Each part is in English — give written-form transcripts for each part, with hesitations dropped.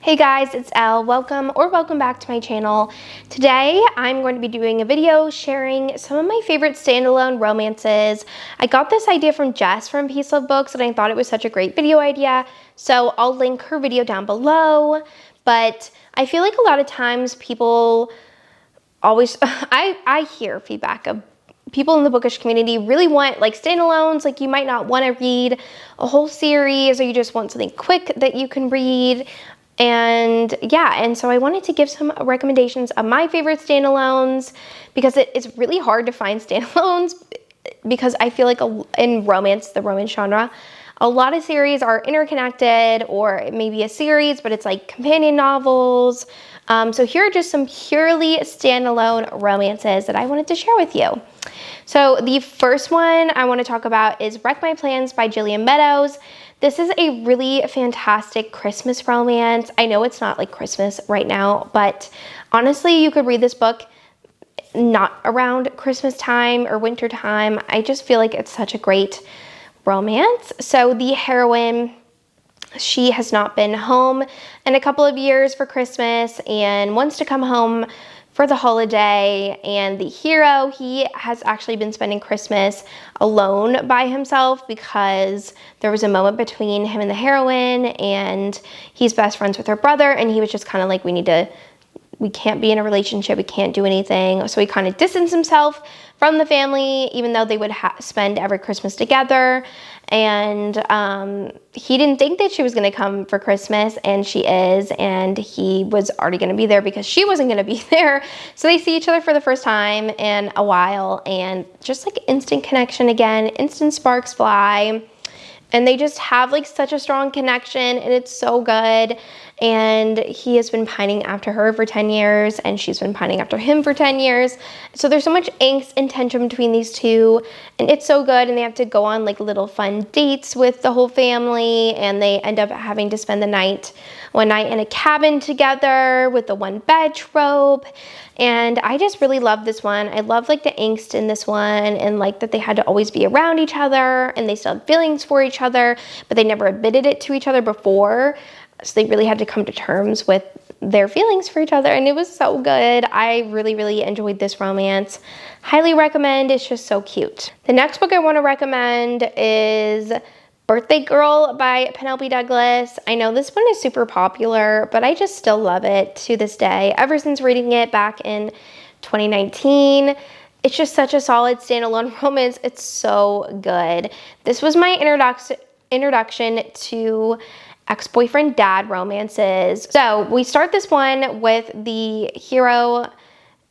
Hey guys, it's Elle. Welcome back to my channel. Today I'm going to be doing a video sharing some of my favorite standalone romances. I got this idea from Jess from Peace Love Books and I thought it was such a great video idea, so I'll link her video down below. But I feel like a lot of times people always, I hear feedback of people in the bookish community really want like standalones, like you might not want to read a whole series or you just want something quick that you can read. And yeah, and so I wanted to give some recommendations of my favorite standalones because it's really hard to find standalones because I feel like in romance, the romance genre, a lot of series are interconnected or maybe a series, but it's like companion novels. So here are just some purely standalone romances that I wanted to share with you. So the first one I want to talk about is Wreck My Plans by Jillian Meadows. This is a really fantastic Christmas romance. I know it's not like Christmas right now, but honestly, you could read this book not around Christmas time or winter time. I just feel like it's such a great romance. So the heroine, she has not been home in a couple of years for Christmas and wants to come home for the holiday, and the hero, he has actually been spending Christmas alone by himself because there was a moment between him and the heroine and he's best friends with her brother, and he was just kind of like, we can't be in a relationship, we can't do anything. So he kind of distanced himself from the family, even though they would spend every Christmas together. And he didn't think that she was gonna come for Christmas, and she is, and he was already gonna be there because she wasn't gonna be there. So they see each other for the first time in a while, and just like instant connection again, instant sparks fly. And they just have like such a strong connection, and it's so good. And he has been pining after her for 10 years, and she's been pining after him for 10 years. So there's so much angst and tension between these two, and it's so good. And they have to go on like little fun dates with the whole family, and they end up having to spend one night in a cabin together with the one bed trope. And I just really love this one. I love like the angst in this one, and like that they had to always be around each other and they still had feelings for each other, but they never admitted it to each other before. So they really had to come to terms with their feelings for each other, and it was so good. I really, really enjoyed this romance. Highly recommend. It's just so cute. The next book I want to recommend is Birthday Girl by Penelope Douglas. I know this one is super popular, but I just still love it to this day. Ever since reading it back in 2019, it's just such a solid standalone romance. It's so good. This was my introduction to ex-boyfriend dad romances. So we start this one with the hero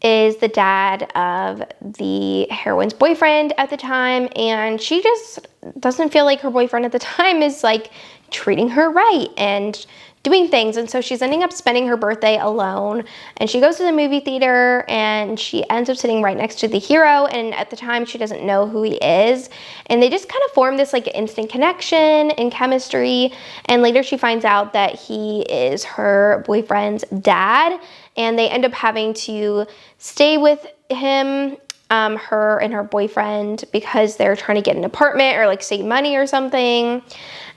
is the dad of the heroine's boyfriend at the time, and she just doesn't feel like her boyfriend at the time is like treating her right and doing things. And so she's ending up spending her birthday alone, and she goes to the movie theater and she ends up sitting right next to the hero, and at the time she doesn't know who he is, and they just kind of form this like instant connection and chemistry. And later she finds out that he is her boyfriend's dad, and they end up having to stay with him, her and her boyfriend, because they're trying to get an apartment or like save money or something.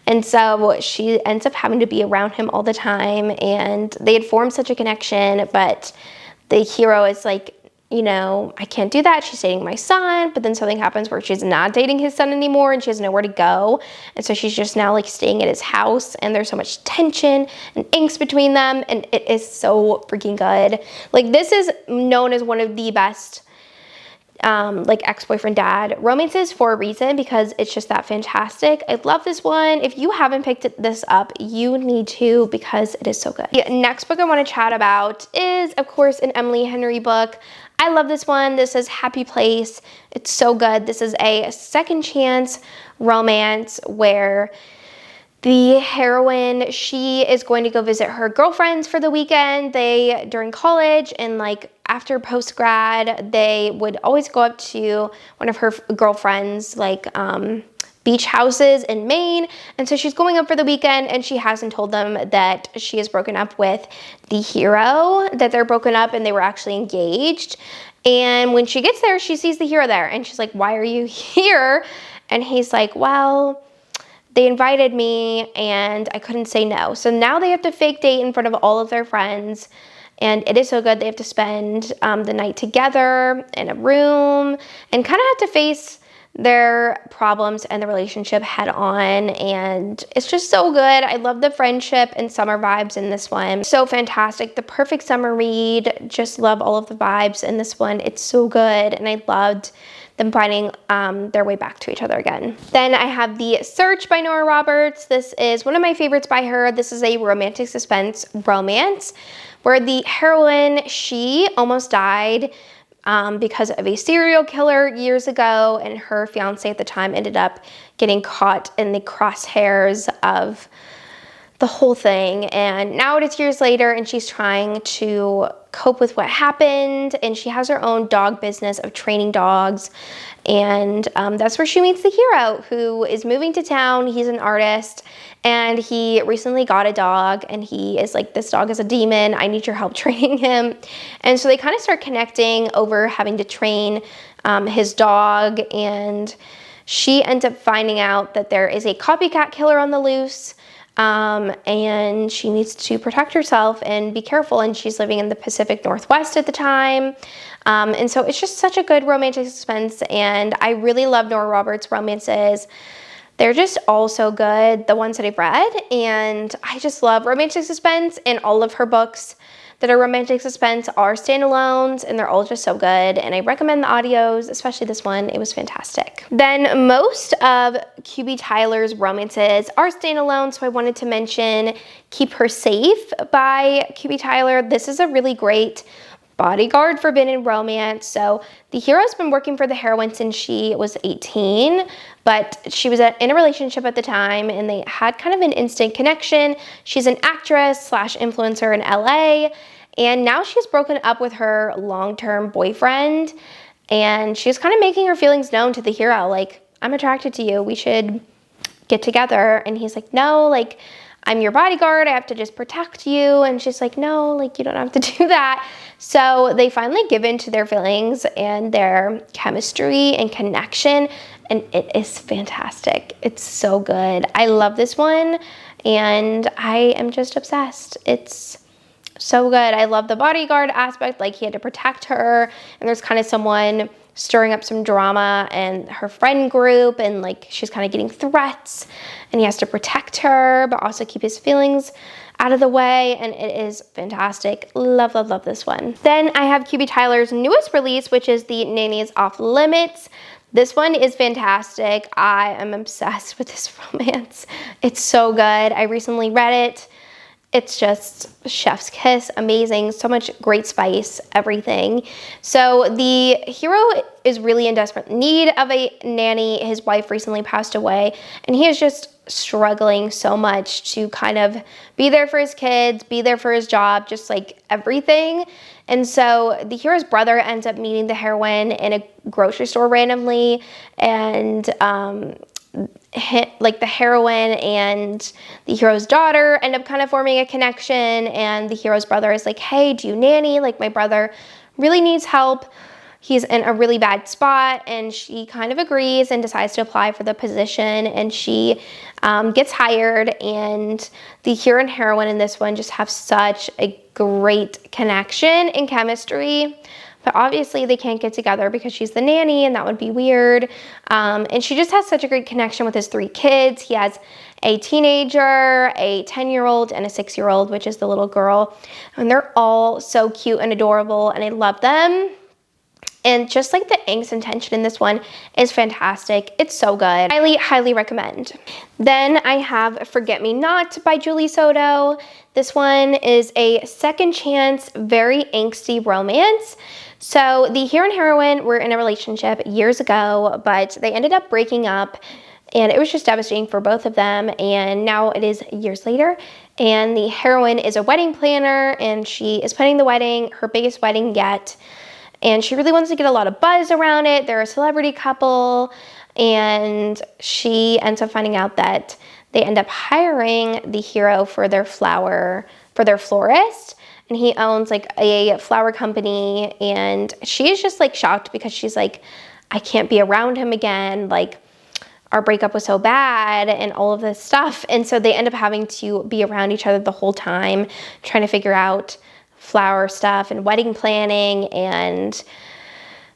And so she ends up having to be around him all the time, and they had formed such a connection, but the hero is like, you know, I can't do that. She's dating my son, but then something happens where she's not dating his son anymore and she has nowhere to go. And so she's just now like staying at his house, and there's so much tension and angst between them, and it is so freaking good. Like, this is known as one of the best like ex-boyfriend dad romances for a reason, because it's just that fantastic. I love this one. If you haven't picked this up, you need to, because it is so good. The next book I want to chat about is, of course, an Emily Henry book. I love this one. This is Happy Place. It's so good. This is a second chance romance where the heroine, she is going to go visit her girlfriends for the weekend. During college and like after post-grad, they would always go up to one of her girlfriends' like beach houses in Maine. And so she's going up for the weekend, and she hasn't told them that she is broken up with the hero, that they're broken up and they were actually engaged. And when she gets there, she sees the hero there, and she's like, "Why are you here?" And he's like, "Well, they invited me and I couldn't say no. So now they have to fake date in front of all of their friends. And it is so good. They have to spend the night together in a room and kind of have to face their problems and the relationship head on. And it's just so good. I love the friendship and summer vibes in this one. So fantastic. The perfect summer read. Just love all of the vibes in this one. It's so good. And I loved them finding their way back to each other again. Then I have The Search by Nora Roberts. This is one of my favorites by her. This is a romantic suspense romance where the heroine, she almost died because of a serial killer years ago, and her fiance at the time ended up getting caught in the crosshairs of the whole thing. And now it is years later and she's trying to cope with what happened, and she has her own dog business of training dogs. And that's where she meets the hero, who is moving to town. He's an artist and he recently got a dog, and he is like, this dog is a demon, I need your help training him. And so they kind of start connecting over having to train his dog, and she ends up finding out that there is a copycat killer on the loose. And she needs to protect herself and be careful, and she's living in the Pacific Northwest at the time. And so it's just such a good romantic suspense, and I really love Nora Roberts' romances. They're just all so good, the ones that I've read, and I just love romantic suspense, and all of her books that are romantic suspense are standalones, and they're all just so good, and I recommend the audios, especially this one. It was fantastic. Then most of QB Tyler's romances are standalone, so I wanted to mention Keep Her Safe by QB Tyler. This is a really great bodyguard forbidden romance. So the hero's been working for the heroine since she was 18, but she was in a relationship at the time, and they had kind of an instant connection. She's an actress slash influencer in LA, and now she's broken up with her long-term boyfriend, and she's kind of making her feelings known to the hero, like, I'm attracted to you, we should get together. And he's like, no, like, I'm your bodyguard, I have to just protect you. And she's like, no, like, you don't have to do that. So they finally give in to their feelings and their chemistry and connection, and it is fantastic. It's so good. I love this one, and I am just obsessed. It's so good. I love the bodyguard aspect, like he had to protect her, and there's kind of someone stirring up some drama in her friend group, and like she's kind of getting threats, and he has to protect her but also keep his feelings out of the way, and it is fantastic. Love, love, love this one. Then I have QB Tyler's newest release, which is the Nanny's Off Limits. This one is fantastic. I am obsessed with this romance. It's so good. I recently read it. It's just chef's kiss, amazing, so much great spice, everything. So the hero is really in desperate need of a nanny. His wife recently passed away, and he is just struggling so much to kind of be there for his kids, be there for his job, just like everything. And so the hero's brother ends up meeting the heroine in a grocery store randomly, and like the heroine and the hero's daughter end up kind of forming a connection, and the hero's brother is like, hey, do you nanny? Like, my brother really needs help. He's in a really bad spot. And she kind of agrees and decides to apply for the position, and she gets hired. And the hero and heroine in this one just have such a great connection and chemistry. But obviously they can't get together because she's the nanny, and that would be weird. And she just has such a great connection with his 3 kids. He has a teenager, a 10-year-old, and a 6-year-old, which is the little girl. And they're all so cute and adorable, and I love them. And just like the angst and tension in this one is fantastic. It's so good. Highly, highly recommend. Then I have Forget Me Not by Julie Soto. This one is a second chance, very angsty romance. So the hero and heroine were in a relationship years ago, but they ended up breaking up, and it was just devastating for both of them. And now it is years later, and the heroine is a wedding planner, and she is planning the wedding, her biggest wedding yet. And she really wants to get a lot of buzz around it. They're a celebrity couple, and she ends up finding out that they end up hiring the hero for their florist. And he owns like a flower company, and she is just like shocked because she's like, I can't be around him again. Like, our breakup was so bad and all of this stuff. And so they end up having to be around each other the whole time, trying to figure out flower stuff and wedding planning, and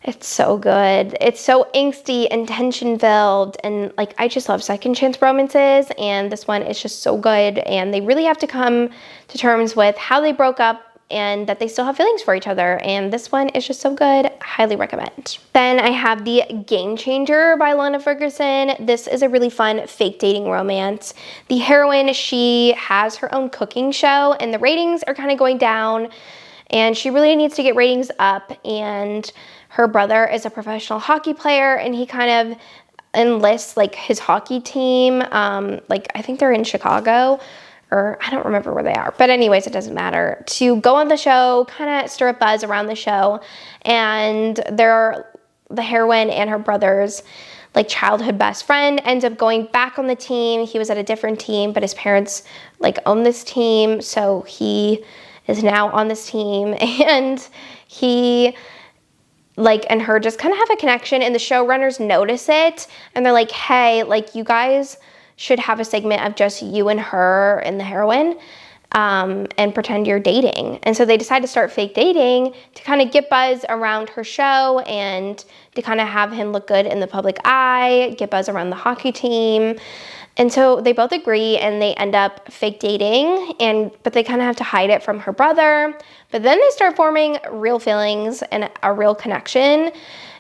it's so good. It's so angsty and tension-filled, and like I just love second chance romances, and this one is just so good, and they really have to come to terms with how they broke up and that they still have feelings for each other, and this one is just so good. Highly recommend. Then I have The Game Changer by Lana Ferguson. This is a really fun fake dating romance. The heroine, she has her own cooking show, and the ratings are kind of going down, and she really needs to get ratings up, and her brother is a professional hockey player, and he kind of enlists like his hockey team, like I think they're in Chicago, or I don't remember where they are, but anyways, it doesn't matter, to go on the show, kind of stir up buzz around the show. And the heroine and her brother's like childhood best friend ends up going back on the team. He was at a different team, but his parents like own this team, so he is now on this team, and he and her just kind of have a connection, and the showrunners notice it, and they're like, hey, like you guys should have a segment of just you and her and the heroine, and pretend you're dating. And so they decide to start fake dating to kind of get buzz around her show and to kind of have him look good in the public eye, get buzz around the hockey team. And so they both agree, and they end up fake dating, but they kind of have to hide it from her brother. But then they start forming real feelings and a real connection,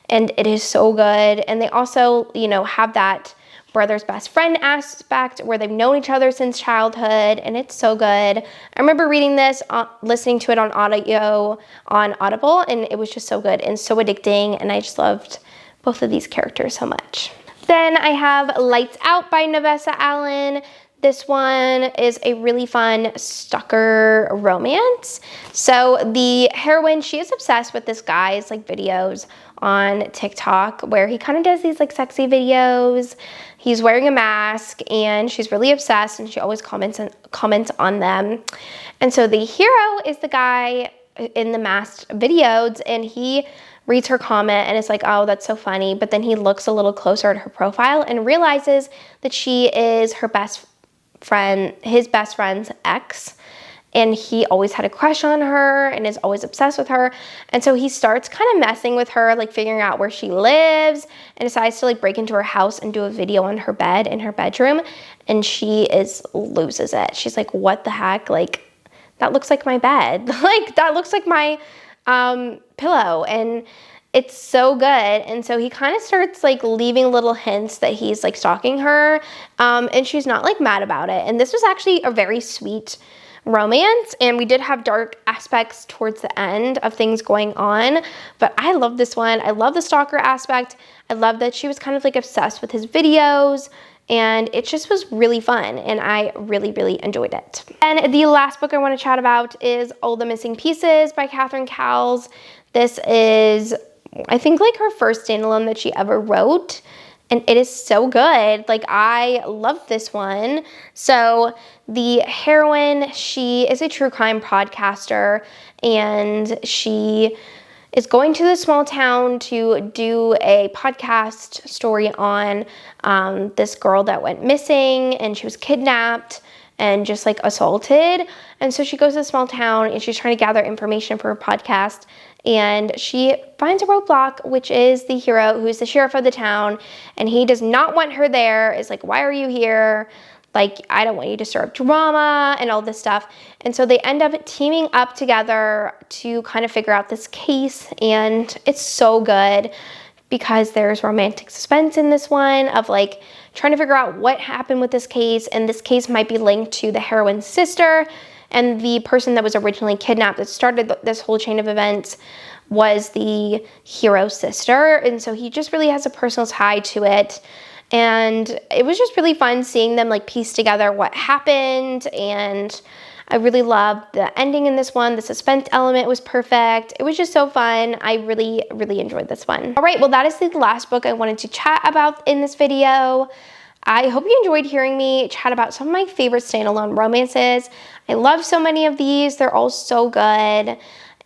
and it is so good. And they also, have that brother's best friend aspect where they've known each other since childhood, and it's so good. I remember reading this, listening to it on audio on Audible, and it was just so good and so addicting, and I just loved both of these characters so much. Then I have Lights Out by Navessa Allen. This one is a really fun stalker romance. So the heroine, she is obsessed with this guy's videos on TikTok where he kind of does these sexy videos. He's wearing a mask, and she's really obsessed, and she always comments on them. And so the hero is the guy in the masked videos, and he reads her comment and is like, oh, that's so funny. But then he looks a little closer at her profile and realizes that she is his best friend's ex. And he always had a crush on her and is always obsessed with her. And so he starts kind of messing with her, figuring out where she lives, and decides to break into her house and do a video on her bed in her bedroom. And she loses it. She's like, what the heck? That looks like my bed. That looks like my pillow. And it's so good. And so he kind of starts leaving little hints that he's stalking her. And she's not mad about it. And this was actually a very sweet romance, and we did have dark aspects towards the end of things going on, but I love this one. I love the stalker aspect. I love that she was kind of obsessed with his videos, and it just was really fun, and I really, really enjoyed it. And the last book I want to chat about is All the Missing Pieces by Catherine Cowles. This is, I think, her first standalone that she ever wrote, and it is so good. I love this one. So the heroine, she is a true crime podcaster, and she is going to this small town to do a podcast story on this girl that went missing, and she was kidnapped and just assaulted. And so she goes to a small town, and she's trying to gather information for her podcast. And she finds a roadblock, which is the hero, who's the sheriff of the town, and he does not want her there. Is why are you here? I don't want you to stir up drama and all this stuff. And so they end up teaming up together to kind of figure out this case, and it's so good because there's romantic suspense in this one of trying to figure out what happened with this case, and this case might be linked to the heroine's sister. And the person that was originally kidnapped that started this whole chain of events was the hero's sister. And so he just really has a personal tie to it. And it was just really fun seeing them piece together what happened. And I really loved the ending in this one. The suspense element was perfect. It was just so fun. I really, really enjoyed this one. All right, well, that is the last book I wanted to chat about in this video. I hope you enjoyed hearing me chat about some of my favorite standalone romances. I love so many of these. They're all so good,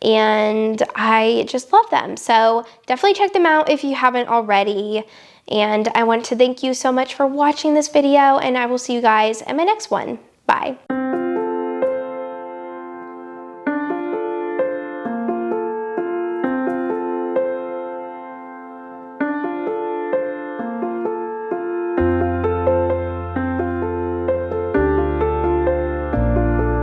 and I just love them. So definitely check them out if you haven't already. And I want to thank you so much for watching this video, and I will see you guys in my next one. Bye.